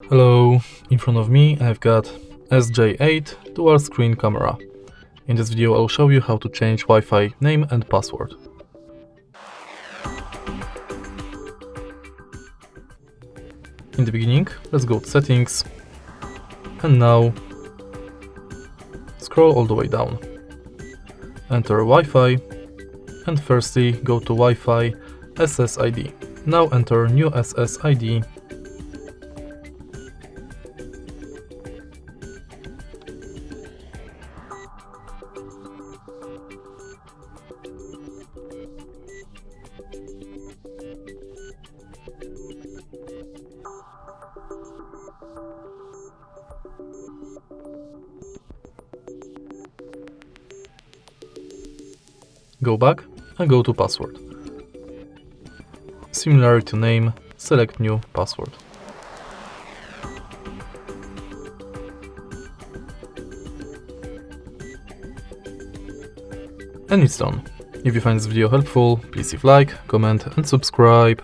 Hello, in front of me I've got SJ8 dual screen camera. In this video I'll show you how to change Wi-Fi name and password. In the beginning, let's go to settings, and now scroll all the way down. Enter Wi-Fi, and firstly go to Wi-Fi SSID. Now enter new SSID. Go back and go to password. Similar to name, select new password. And it's done. If you find this video helpful, please leave a like, comment and subscribe.